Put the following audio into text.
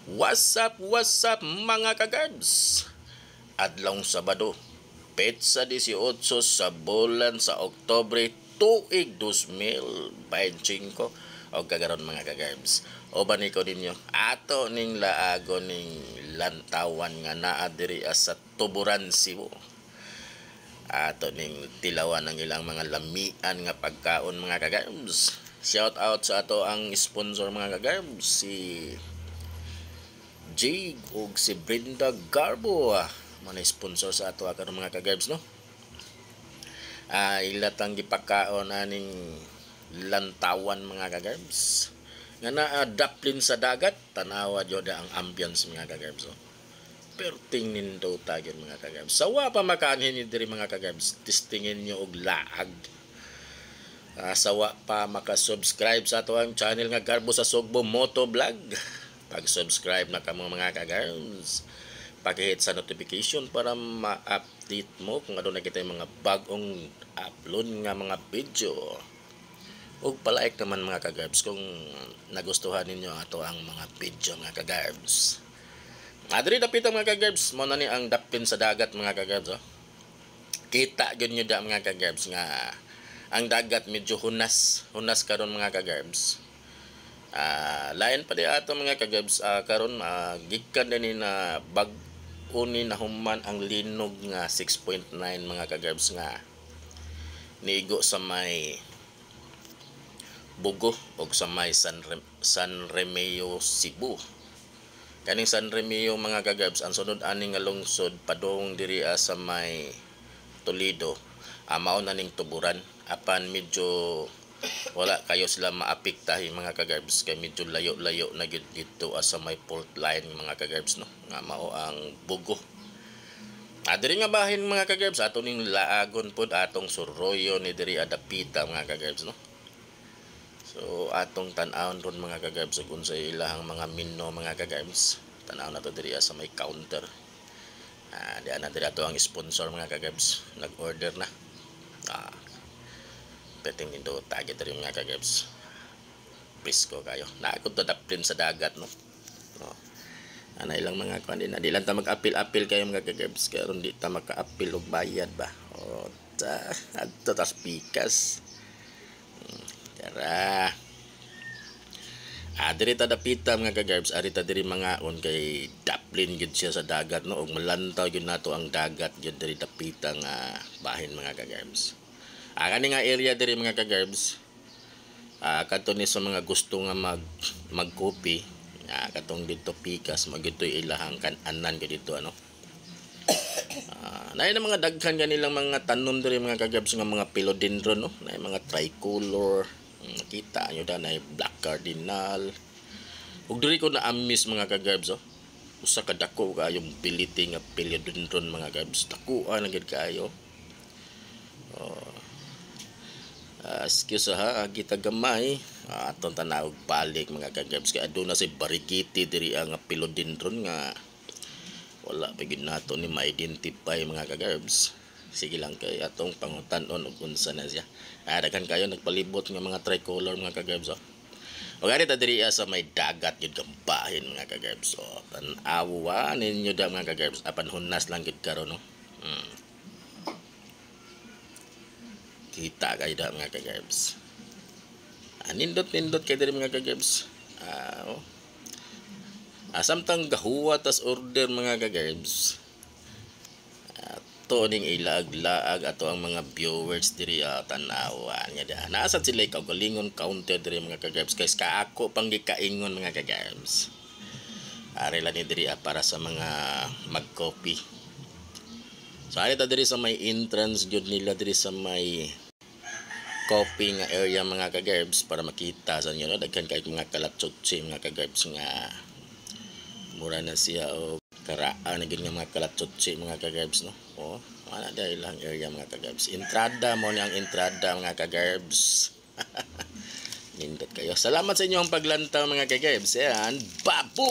What's up mga kagarbs? Adlong Sabado, petsa 18 sa bulan sa Oktobre tuig 2025 o kagaron mga kagarbs. O baniko ninyo, ato ning laago ning lantawan nga naa diri sa Tuburan, Cebu. Ato ning tilawan ang ilang mga lamian nga pagkaon mga kagarbs. Shout out sa ato ang sponsor mga kagarbs, si Jig ug si Brenda Garbo, mga sponsor sa ato karon mga kagarbs, no. Ilatang gipakaon aning lantawan mga kagarbs nga naa daplin sa dagat, tanawa jud ang ambience mga kagarbs. Pero tingnin daw tagin mga kagarbs, sawa pa makaanhin ni diri mga kagarbs, tistingin nyo og laag. Sawa pa maka-subscribe sa ato ang channel nga Garbo sa Sugbo Moto Vlog. Pag-subscribe na kamo mga kagarbs, pag-hit sa notification para ma-update mo kung ano na kita yung mga bagong upload nga mga video. Ug palike naman mga kagarbs kung nagustuhan ninyo ato ang mga video mga kagarbs. Adri dapit ang mga kagarbs, mo na ni ang dapin sa dagat mga kagarbs. Kita gyud nyo da mga kagarbs nga ang dagat medyo hunas karon mga kagarbs. Lain pa di ato mga kagarbs, karon gikan din na bag-o ni nahuman ang linog nga 6.9 mga kagarbs nga niigo sa may Bugo o sa may San Remeo, Cebu. Kaning San Remeo mga kagarbs, ang sunod aning nga lungsod padung diri sa may Toledo, mao na ning Tuburan. Apan medyo wala kayo sila maapektahi mga kagarbs kay medyo layo-layo na gyud dito sa may fault line mga kagarbs, no, nga mao ang Bugo. Diri nga bahin mga kagarbs, ato ning laagon pod atong suroyo ni diri adapita mga kagarbs, no. So atong tan-awon ron mga kagarbs kung sa ilahang mga menu mga kagarbs. Tan-aw na to diri sa may counter. Diyan na diri ato ang sponsor mga kagarbs, nag-order na. Peting nindo tagit diri mga kagarbs. Presko kayo. Naakot to daplin sa dagat, no. Ana ilang mga kuan din, di lang ta mag-apil-apil kayo mga kagarbs, karon di ta maka-apil og bayad ba. Adto tas pikas. Tara. Diri ta dapita mga kagarbs, ari ta diri mga on kay daplin gid siya sa dagat, no, og malantaw gid nato ang dagat gid diri dapita nga bahin mga kagarbs. Kani nga area diri mga kagarbs, kadto ni sa mga gusto nga mag-coffee, katong dito pikas magitoy ilahang kan-anan gid dito, ano. Naay na mga daghan kanilang mga tanom diri mga kagarbs nga mga philodendron, no. Naay mga tricolor, kita nyo da, naay black cardinal. Ug diri ko na amis mga kagarbs, usa ka dako kayong bility nga philodendron mga kagarbs, dakuan na gid kayo. Excuse kita gamay, atong tanaw balik mga kagarbs, kay aduna si barikiti diri ang philodendron nga wala pa gid nato ni ma-identify mga kagarbs. Sige lang kay atong pangutan-on og unsa na siya. Daghan kayo nagpalibot nga mga tricolor mga kagarbs. O gani ta diri sa may dagat gid gambahin mga kagarbs. Tan-awa ninyo da mga kagarbs, apan hunas lang gid karon, no. Kita kayo da mga kagarbs. Nindot kay diri mga kagarbs. Samtang gahuwa tas order mga kagarbs, to ning ilaag-laag ato ang mga viewers diri tan-awa nya da. Nasa sila kaugalingon counter diri mga kagarbs, kay kaako pang gikaingon mga kagarbs. Ari lang ni diri para sa mga mag-copy. So ari ta diri sa may entrance jud nila diri sa may coffee nga area mga kagarbs, para makita sa inyo, no? Daghan kay mga kalatsotsi mga kagarbs nga mura na siya o karaan na gid nga mga kalatsotsi mga kagarbs, no. Ana dahil lang area mga kagarbs. Entrada mo ni ang entrada mga kagarbs. Nindot kayo. Salamat sa inyong paglantaw mga kagarbs. Yan, babo!